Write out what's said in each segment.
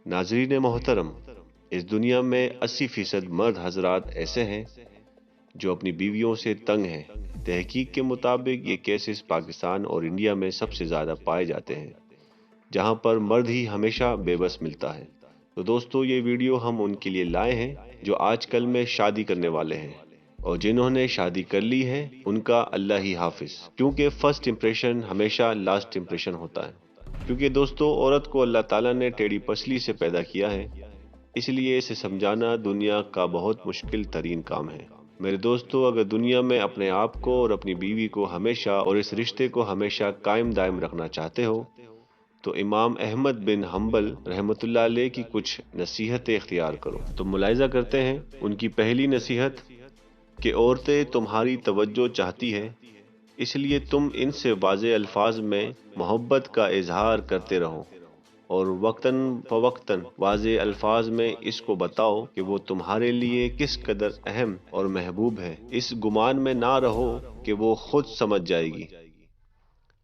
नाजरीन मोहतरम, इस दुनिया में 80% मर्द हजरात ऐसे हैं जो अपनी बीवियों से तंग हैं। तहकीक के मुताबिक ये केसेस पाकिस्तान और इंडिया में सबसे ज़्यादा पाए जाते हैं, जहां पर मर्द ही हमेशा बेबस मिलता है। तो दोस्तों, ये वीडियो हम उनके लिए लाए हैं जो आजकल में शादी करने वाले हैं, और जिन्होंने शादी कर ली है उनका अल्लाह ही हाफिज, क्योंकि फर्स्ट इंप्रेशन हमेशा लास्ट इंप्रेशन होता है। क्योंकि दोस्तों, औरत को अल्लाह ताला ने टेढ़ी पसली से पैदा किया है, इसलिए इसे समझाना दुनिया का बहुत मुश्किल तरीन काम है। मेरे दोस्तों, अगर दुनिया में अपने आप को और अपनी बीवी को हमेशा और इस रिश्ते को हमेशा कायम दायम रखना चाहते हो, तो इमाम अहमद बिन हम्बल रहमतुल्लाह अलैह की कुछ नसीहतें इख्तियार करो। तो मुलाहिजा करते हैं उनकी पहली नसीहत कि औरतें तुम्हारी तवज्जो चाहती है, इसलिए तुम इनसे वाज़े अल्फाज में मोहब्बत का इजहार करते रहो और वक्तन फवक्तन वाज़े अल्फाज में इसको बताओ कि वो तुम्हारे लिए किस कदर अहम और महबूब है। इस गुमान में ना रहो कि वो खुद समझ जाएगी।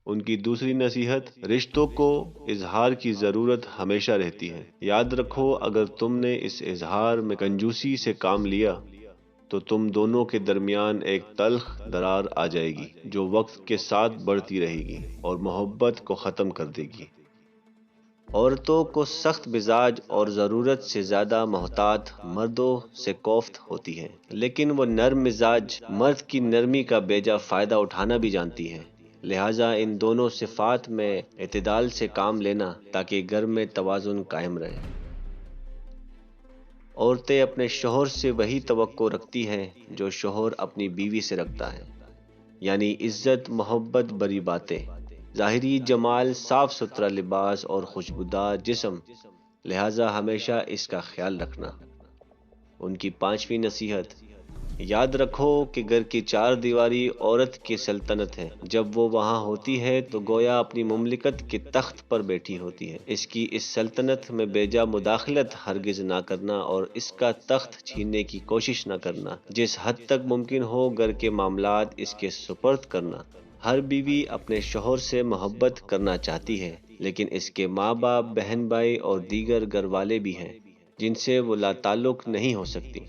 उनकी दूसरी नसीहत, रिश्तों को इजहार की ज़रूरत हमेशा रहती है। याद रखो, अगर तुमने इस इजहार में कंजूसी से काम लिया तो तुम दोनों के दरमियान एक तल्ख दरार आ जाएगी जो वक्त के साथ बढ़ती रहेगी और मोहब्बत को ख़त्म कर देगी। औरतों को सख्त मिजाज और ज़रूरत से ज़्यादा मोहतात मर्दों से कोफ्त होती है, लेकिन वो नर्म मिजाज मर्द की नरमी का बेजा फ़ायदा उठाना भी जानती है। लिहाजा इन दोनों सिफात में इत्तेदाल से काम लेना ताकि घर में तवाज़ुन कायम रहे। औरतें अपने शोहर से वही तवक्को रखती हैं जो शोहर अपनी बीवी से रखता है, यानी इज्जत, मोहब्बत, बड़ी बातें, ज़ाहिरी जमाल, साफ सुथरा लिबास और खुशबूदार जिस्म। लिहाजा हमेशा इसका ख्याल रखना। उनकी पांचवी नसीहत, याद रखो कि घर की चार दीवारी औरत की सल्तनत है। जब वो वहाँ होती है तो गोया अपनी मुमलिकत के तख्त पर बैठी होती है। इसकी इस सल्तनत में बेजा मुदाखलत हरगिज ना करना और इसका तख्त छीनने की कोशिश ना करना। जिस हद तक मुमकिन हो घर के मामलात इसके सुपर्द करना। हर बीवी अपने शोहर से मोहब्बत करना चाहती है, लेकिन इसके माँ बाप, बहन भाई और दीगर घर वाले भी हैं जिनसे वो लाताल्लुक नहीं हो सकती।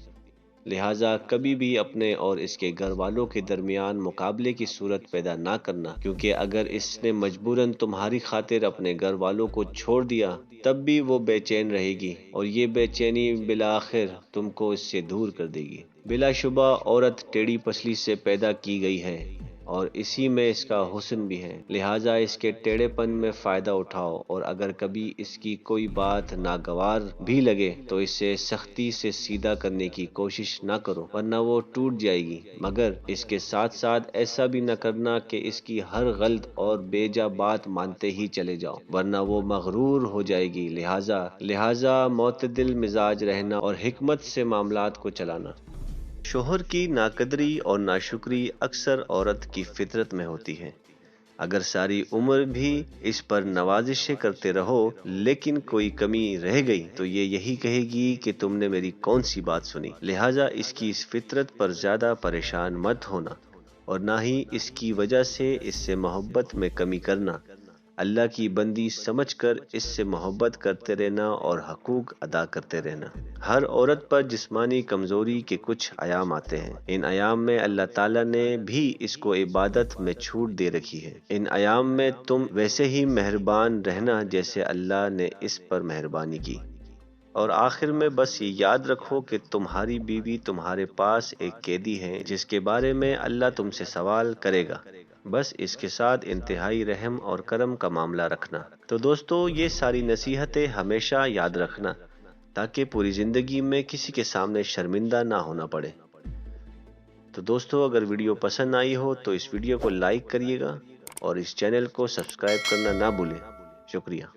लिहाजा कभी भी अपने और इसके घर वालों के दरमियान मुकाबले की सूरत पैदा ना करना, क्योंकि अगर इसने मजबूरन तुम्हारी खातिर अपने घर वालों को छोड़ दिया तब भी वो बेचैन रहेगी और ये बेचैनी बिलाखिर तुमको इससे दूर कर देगी। बिलाशुबा औरत टेढ़ी पसली से पैदा की गई है और इसी में इसका हुस्न भी है। लिहाजा इसके टेढ़ेपन में फ़ायदा उठाओ और अगर कभी इसकी कोई बात नागवार भी लगे तो इसे सख्ती से सीधा करने की कोशिश ना करो, वरना वो टूट जाएगी। मगर इसके साथ साथ ऐसा भी न करना कि इसकी हर गलत और बेजा बात मानते ही चले जाओ, वरना वो मगरूर हो जाएगी। लिहाजा मोतदिल मिजाज रहना और हिकमत से मामलात को चलाना। शोहर की नाकदरी और नाशुक्री अक्सर औरत की फितरत में होती है। अगर सारी उम्र भी इस पर नवाजिशें करते रहो लेकिन कोई कमी रह गई तो ये यही कहेगी कि तुमने मेरी कौन सी बात सुनी। लिहाजा इसकी इस फितरत पर ज़्यादा परेशान मत होना और ना ही इसकी वजह से इससे मोहब्बत में कमी करना। अल्लाह की बंदी समझकर इससे मोहब्बत करते रहना और हकूक अदा करते रहना। हर औरत पर जिस्मानी कमजोरी के कुछ आयाम आते हैं। इन आयाम में अल्लाह ताला ने भी इसको इबादत में छूट दे रखी है। इन आयाम में तुम वैसे ही मेहरबान रहना जैसे अल्लाह ने इस पर मेहरबानी की। और आखिर में बस ये याद रखो कि तुम्हारी बीवी तुम्हारे पास एक कैदी है जिसके बारे में अल्लाह तुमसे सवाल करेगा। बस इसके साथ इंतहाई रहम और करम का मामला रखना। तो दोस्तों, ये सारी नसीहतें हमेशा याद रखना ताकि पूरी जिंदगी में किसी के सामने शर्मिंदा ना होना पड़े। तो दोस्तों, अगर वीडियो पसंद आई हो तो इस वीडियो को लाइक करिएगा और इस चैनल को सब्सक्राइब करना ना भूलें। शुक्रिया।